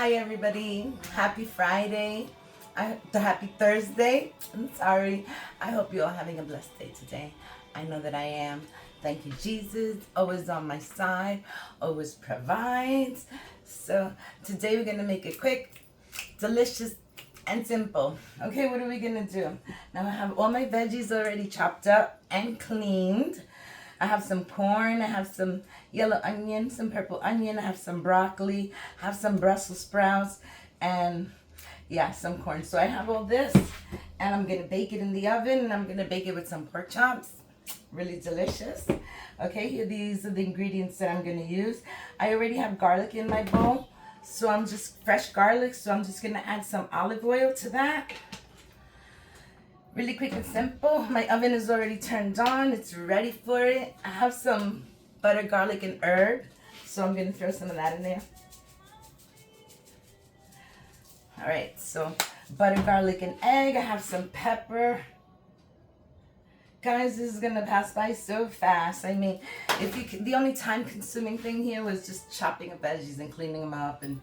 Hi everybody, happy Friday, happy Thursday. I'm sorry. I hope you're all having a blessed day today. I know that I am. Thank you, Jesus, always on my side, always provides. So today we're gonna make it quick, delicious, and simple. Okay, what are we gonna do? Now I have all my veggies already chopped up and cleaned. I have some corn, I have some yellow onion, some purple onion, I have some broccoli, I have some Brussels sprouts, and yeah, some corn. So I have all this, and I'm gonna bake it in the oven, and I'm gonna bake it with some pork chops. Really delicious. Okay, here these are the ingredients that I'm gonna use. I already have garlic in my bowl, so I'm just fresh garlic, so I'm just gonna add some olive oil to that. Really quick and simple. My oven is already turned on. It's ready for it. I have some butter, garlic, and herb. So I'm going to throw some of that in there. All right, so butter, garlic, and egg. I have some pepper. Guys, this is going to pass by so fast. I mean, if you could, the only time consuming thing here was just chopping up veggies and cleaning them up and,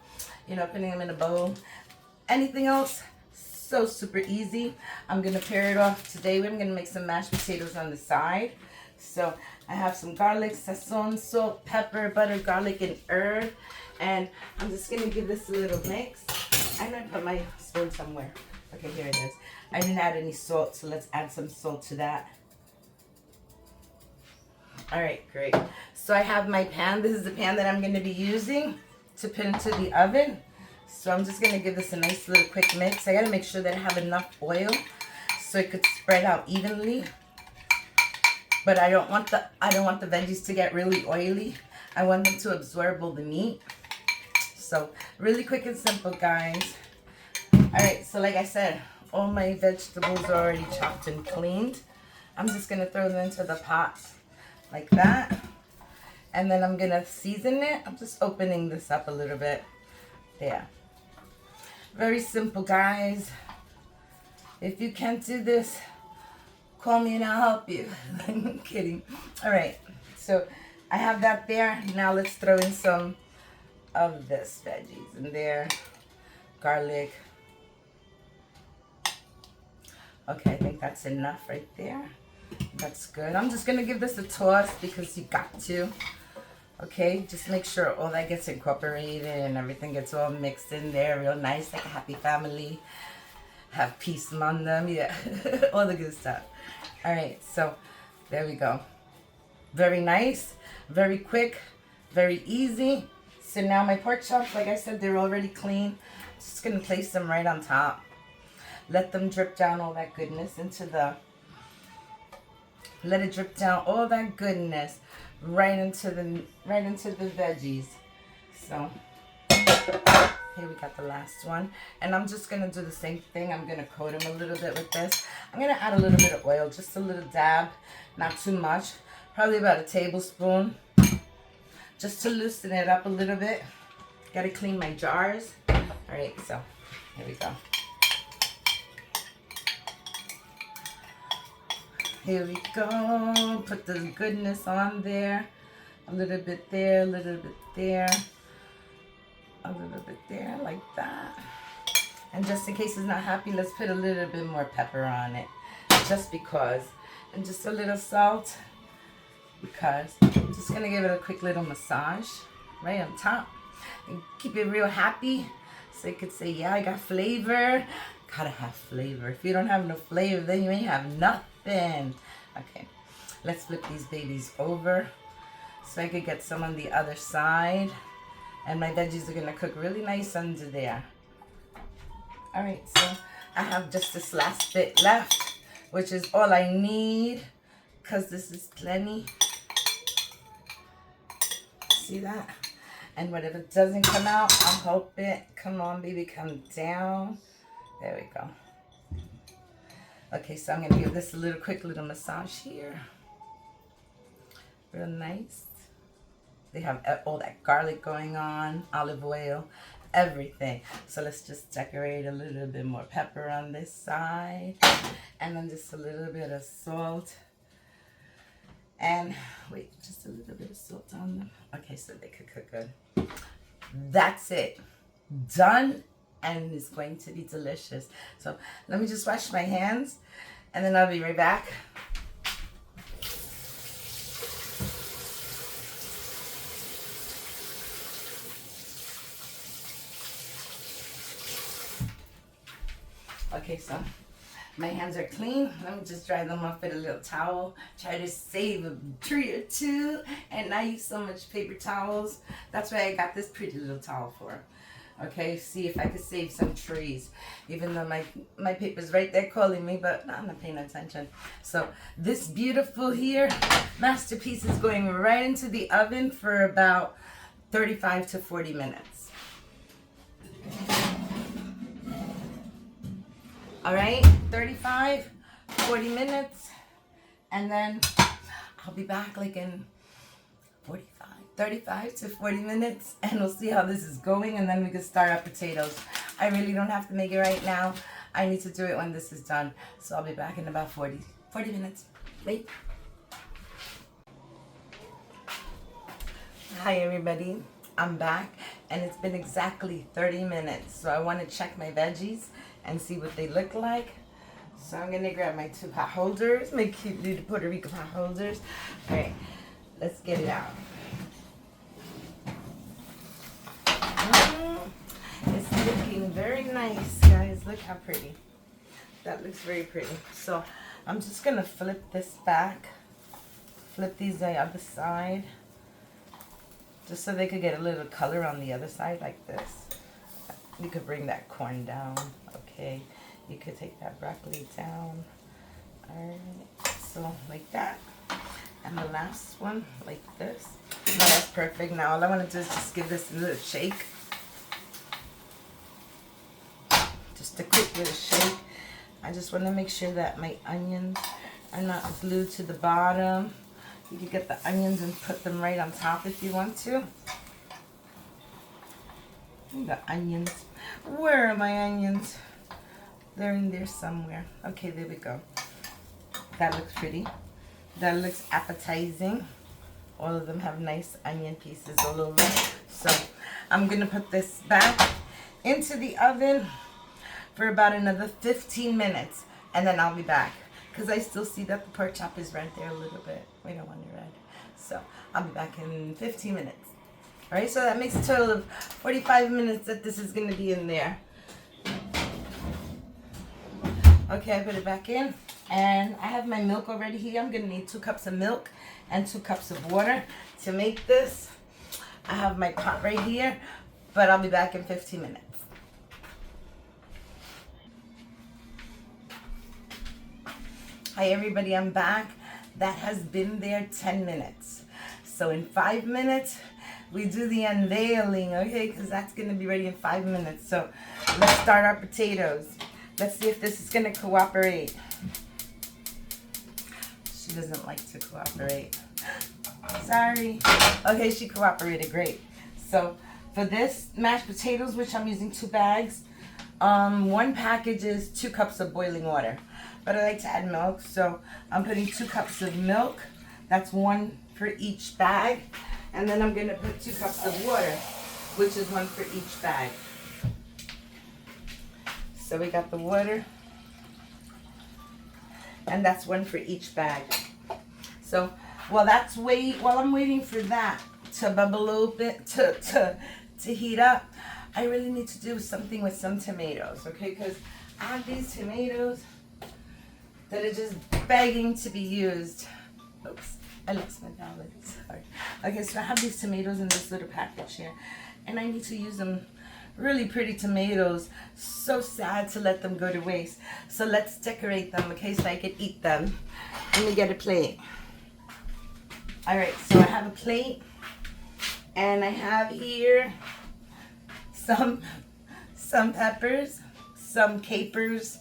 you know, putting them in a bowl. Anything else? So super easy. I'm gonna pair it off today. I'm gonna make some mashed potatoes on the side. So I have some garlic, sazon, salt, pepper, butter, garlic, and herb. And I'm just gonna give this a little mix. I'm gonna put my spoon somewhere. Okay, here it is. I didn't add any salt, so let's add some salt to that. All right, great. So I have my pan. This is the pan that I'm gonna be using to put into the oven. So I'm just going to give this a nice little quick mix. I got to make sure that I have enough oil so it could spread out evenly. But I don't want the veggies to get really oily. I want them to absorb all the meat. So really quick and simple, guys. All right, so like I said, all my vegetables are already chopped and cleaned. I'm just going to throw them into the pot like that. And then I'm going to season it. I'm just opening this up a little bit. There. Very simple, guys. If you can't do this, call me and I'll help you. I'm kidding. All right, so I have that there. Now let's throw in some of this veggies in there. Garlic. Okay, I think that's enough right there. That's good. I'm just gonna give this a toss because you got to. Okay, just make sure all that gets incorporated and everything gets all mixed in there real nice, like a happy family. Have peace among them, yeah, all the good stuff. All right, so there we go. Very nice, very quick, very easy. So now my pork chops, like I said, they're already clean. Just gonna place them right on top. Let them drip down all that goodness into the, let it drip down all that goodness right into the veggies. So here we got the last one, and I'm just gonna do the same thing. I'm gonna coat them a little bit with this. I'm gonna add a little bit of oil, just a little dab, not too much, probably about a tablespoon, just to loosen it up a little bit. Gotta clean my jars. All right, so here we go. Here we go. Put the goodness on there. A little bit there, a little bit there, a little bit there, like that. And just in case it's not happy, let's put a little bit more pepper on it. Just because. And just a little salt. Because I'm just going to give it a quick little massage right on top. And keep it real happy. So you could say, yeah, I got flavor. Gotta have flavor. If you don't have no flavor, then you ain't have nothing. Okay, let's flip these babies over so I could get some on the other side. And my veggies are gonna cook really nice under there. All right, so I have just this last bit left, which is all I need, because this is plenty. See that? And whatever doesn't come out, I'll help it. Come on, baby, come down. There we go. Okay, so I'm going to give this a little quick little massage here. Real nice. They have all that garlic going on, olive oil, everything. So let's just decorate a little bit more pepper on this side. And then just a little bit of salt. And wait, just a little bit of salt on them. Okay, so they could cook good. That's it. done, and it's going to be delicious. So let me just wash my hands and then I'll be right back. Okay, so my hands are clean. Let me just dry them off with a little towel. Try to save a tree or two and not use so much paper towels. That's why I got this pretty little towel for. Okay, see if I could save some trees. Even though my paper's right there calling me, but I'm not paying attention. So this beautiful here masterpiece is going right into the oven for about 35 to 40 minutes. All right, 35, 40 minutes, and then I'll be back like in 35 to 40 minutes, and we'll see how this is going, and then we can start our potatoes. I really don't have to make it right now. I need to do it when this is done. So I'll be back in about 40 minutes. Wait. Hi everybody, I'm back, and it's been exactly 30 minutes. So I want to check my veggies and see what they look like. So I'm gonna grab my 2 pot holders, my cute little Puerto Rico pot holders. All right, let's get it out. It's looking very nice, guys. Look how pretty. That looks very pretty. So I'm just gonna flip this back, flip these the other side, just so they could get a little color on the other side like this. You could bring that corn down, okay? You could take that broccoli down. All right, so like that. And the last one, like this. No, that's perfect. Now all I want to do is just give this a little shake. Just a quick little shake. I just want to make sure that my onions are not glued to the bottom. You can get the onions and put them right on top if you want to. The onions. Where are my onions? They're in there somewhere. Okay, there we go. That looks pretty. That looks appetizing. All of them have nice onion pieces all over. So I'm gonna put this back into the oven for about another 15 minutes, and then I'll be back because I still see that the pork chop is red there a little bit. We don't want it red. So I'll be back in 15 minutes. All right, so that makes a total of 45 minutes that this is gonna be in there. Okay, I put it back in, and I have my milk already here. I'm gonna need 2 cups of milk and 2 cups of water to make this. I have my pot right here, but I'll be back in 15 minutes. Hi everybody, I'm back. That has been there 10 minutes. So in 5 minutes, we do the unveiling, okay? Because that's gonna be ready in 5 minutes. So let's start our potatoes. Let's see if this is gonna cooperate. She doesn't like to cooperate. Sorry. Okay, she cooperated, great. So for this mashed potatoes, which I'm using 2 bags, 1 package is 2 cups of boiling water. But I like to add milk, so I'm putting 2 cups of milk. That's 1 for each bag. And then I'm gonna put 2 cups of water, which is 1 for each bag. So we got the water, and that's 1 for each bag. So while I'm waiting for that to bubble open, to heat up, I really need to do something with some tomatoes, okay? Because I have these tomatoes that are just begging to be used. Oops, I lost my palette, sorry. Okay, so I have these tomatoes in this little package here, and I need to use them. Really pretty tomatoes. So sad to let them go to waste. So let's decorate them, okay, so I can eat them. Let me get a plate. All right, so I have a plate, and I have here some peppers, some capers,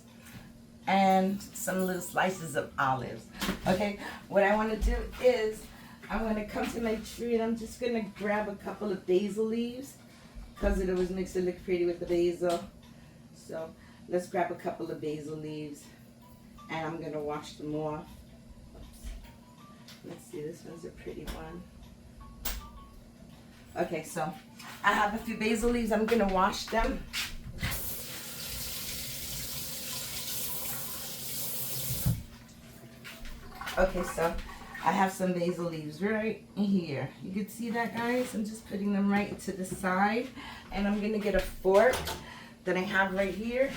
and some little slices of olives. Okay, what I want to do is I'm going to come to my tree, and I'm just going to grab a couple of basil leaves because it always makes it look pretty with the basil. So let's grab a couple of basil leaves, and I'm going to wash them off. Oops. Let's see, this one's a pretty one. Okay, so I have a few basil leaves. I'm gonna wash them. Okay, so I have some basil leaves right here. You can see that, guys? I'm just putting them right to the side. And I'm gonna get a fork that I have right here.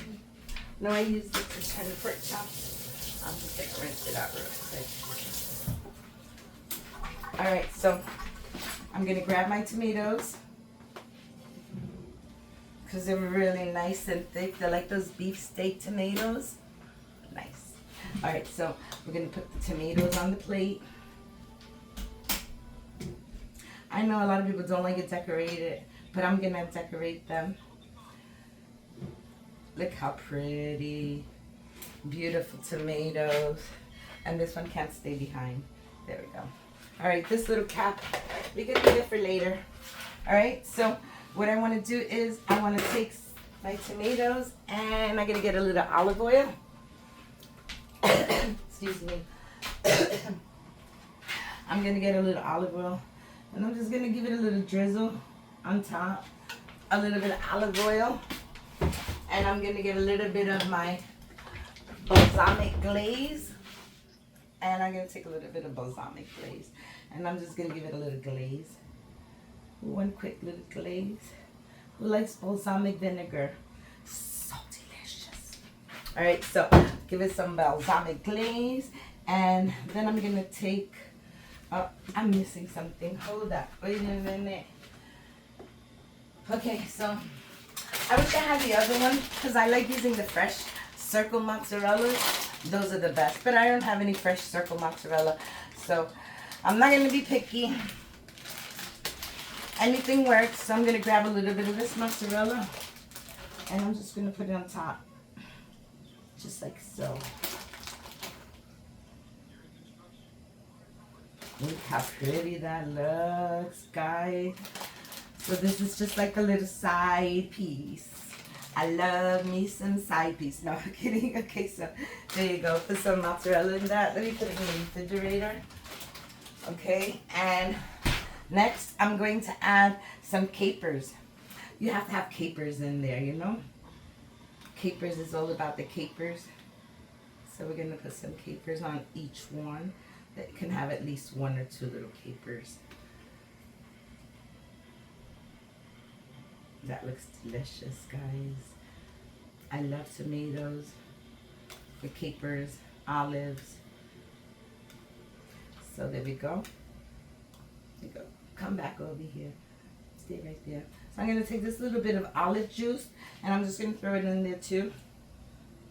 No, I used it to turn the pork chops. I'm just gonna rinse it out real quick. All right, so I'm gonna grab my tomatoes because they're really nice and thick. They're like those beefsteak tomatoes. Nice. All right, so we're gonna put the tomatoes on the plate. I know a lot of people don't like it decorated, but I'm gonna decorate them. Look how pretty. Beautiful tomatoes. And this one can't stay behind. There we go. All right, this little cap, we can leave it for later. All right, so what I want to do is I want to take my tomatoes and I'm going to get a little olive oil. Excuse me. I'm going to get a little olive oil and I'm just going to give it a little drizzle on top. A little bit of olive oil. And I'm going to get a little bit of my balsamic glaze. And I'm going to take a little bit of balsamic glaze. And I'm just going to give it a little glaze. One quick little glaze. Who likes balsamic vinegar? So delicious. Alright, so give it some balsamic glaze. And then I'm going to take... Oh, I'm missing something. Hold up. Wait a minute. Okay, so... I wish I had the other one because I like using the fresh circle mozzarella. Those are the best. But I don't have any fresh circle mozzarella. So I'm not going to be picky. Anything works. So I'm going to grab a little bit of this mozzarella. And I'm just going to put it on top. Just like so. Look how pretty that looks, guys. So this is just like a little side piece. I love me some side piece. No, I'm kidding. Okay, so there you go. Put some mozzarella in that. Let me put it in the refrigerator. Okay, and next I'm going to add some capers. You have to have capers in there, you know. Capers is all about the capers. So we're going to put some capers on each one. That can have at least 1 or 2 little capers. That looks delicious, guys. I love tomatoes, the capers, olives. So there we go. There you go. Come back over here. Stay right there. So I'm going to take this little bit of olive juice and I'm just going to throw it in there too.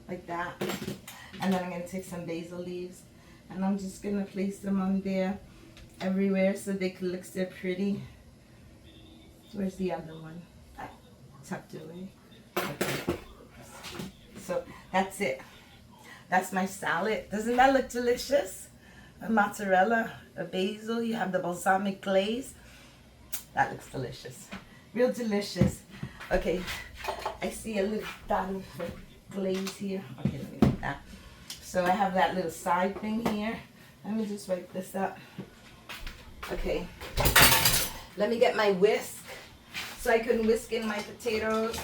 Like that. And then I'm going to take some basil leaves and I'm just going to place them on there everywhere so they can look so pretty. Where's the other one? Tucked away. Okay. So that's it. That's my salad. Doesn't that look delicious? A mozzarella, a basil, you have the balsamic glaze. That looks delicious. Real delicious. Okay, I see a little dot of glaze here. Okay, let me get that. So I have that little side thing here. Let me just wipe this up. Okay, let me get my whisk. So I can whisk in my potatoes.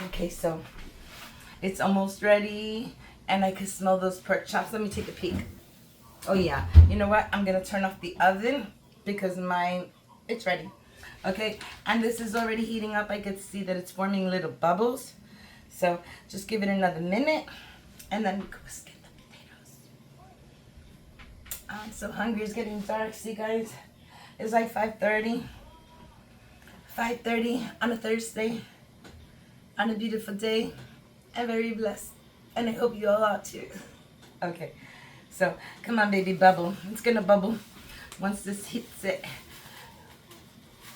Okay, so it's almost ready and I can smell those pork chops. Let me take a peek. Oh yeah, you know what? I'm gonna turn off the oven because it's ready. Okay, and this is already heating up. I can see that it's forming little bubbles. So just give it another minute and then we can whisk it. I'm so hungry. It's getting dark. See, guys, it's like 5:30. 5:30 on a Thursday, on a beautiful day. I'm very blessed, and I hope you all are too. Okay, so come on, baby, bubble. It's gonna bubble once this hits it.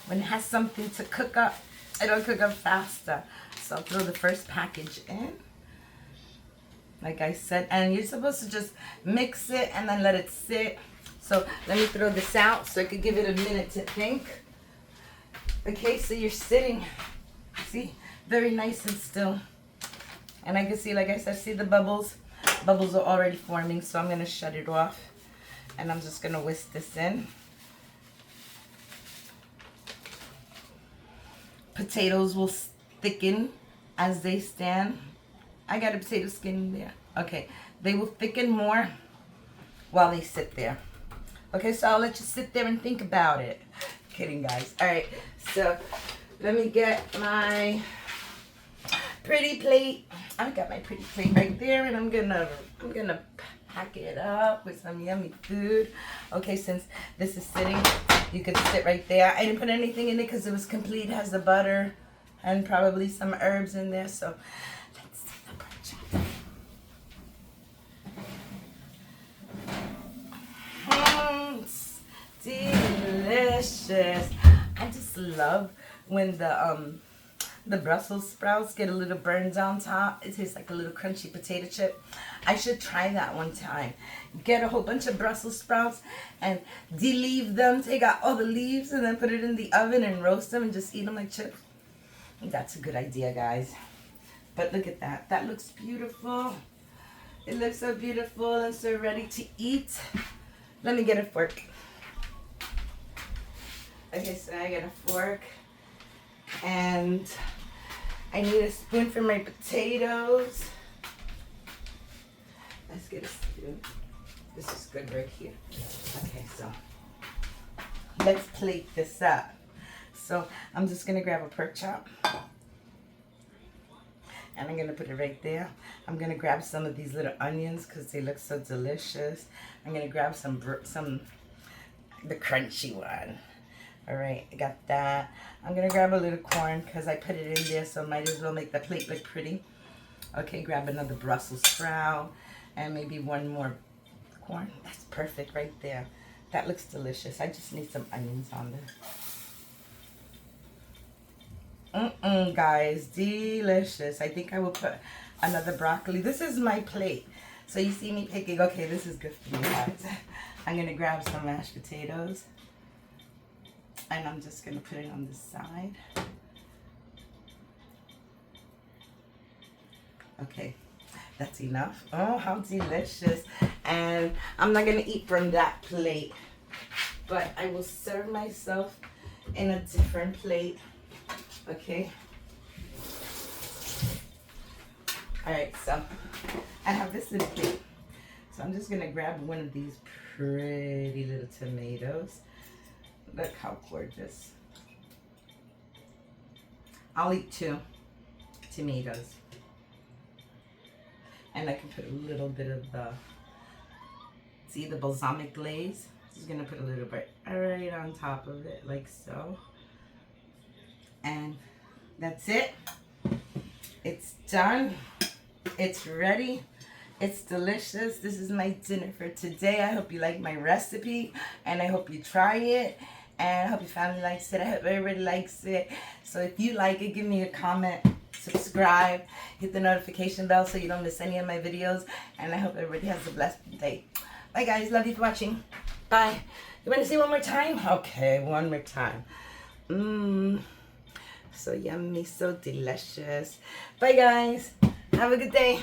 When it has something to cook up, it'll cook up faster. So I'll throw the first package in. Like I said, and you're supposed to just mix it and then let it sit. So let me throw this out so I could give it a minute to think. Okay, so you're sitting, see, very nice and still. And I can see, like I said, see the bubbles? Bubbles are already forming, so I'm going to shut it off. And I'm just going to whisk this in. Potatoes will thicken as they stand. I got a potato skin there. Okay, they will thicken more while they sit there. Okay, so I'll let you sit there and think about it. Kidding, guys. All right, so let me get my pretty plate. I got my pretty plate right there, and I'm gonna pack it up with some yummy food. Okay, since this is sitting, you could sit right there. I didn't put anything in it because it was complete. It has the butter and probably some herbs in there. So let's see the pork chop. It's delicious. I just love when the Brussels sprouts get a little burned on top. It tastes like a little crunchy potato chip. I should try that one time. Get a whole bunch of Brussels sprouts and de-leave them. Take out all the leaves and then put it in the oven and roast them and just eat them like chips. That's a good idea, guys. But look at that. That looks beautiful. It looks so beautiful and so ready to eat. Let me get a fork. Okay, so I got a fork. And I need a spoon for my potatoes. Let's get a spoon. This is good right here. Okay, so let's plate this up. So I'm just gonna grab a pork chop. And I'm gonna put it right there. I'm gonna grab some of these little onions because they look so delicious. I'm gonna grab the crunchy one. All right, I got that. I'm gonna grab a little corn because I put it in there, so might as well make the plate look pretty. Okay, grab another Brussels sprout and maybe one more corn. That's perfect right there. That looks delicious. I just need some onions on there. Guys, delicious. I think I will put another broccoli. This is my plate. So you see me picking. Okay, this is good for me, guys. I'm gonna grab some mashed potatoes. And I'm just going to put it on the side. Okay, that's enough. Oh, how delicious. And I'm not going to eat from that plate, but I will serve myself in a different plate. Okay. All right, so I have this little plate. So I'm just going to grab one of these pretty little tomatoes. Look how gorgeous. I'll eat 2 tomatoes. And I can put a little bit of the balsamic glaze. Just gonna put a little bit right on top of it, like so. And that's it. It's done. It's ready. It's delicious. This is my dinner for today. I hope you like my recipe and I hope you try it. And I hope your family likes it. I hope everybody likes it. So if you like it, give me a comment, subscribe, hit the notification bell so you don't miss any of my videos. And I hope everybody has a blessed day. Bye, guys. Love you for watching. Bye. You want to see one more time? Okay, one more time. So yummy, so delicious. Bye, guys. Have a good day.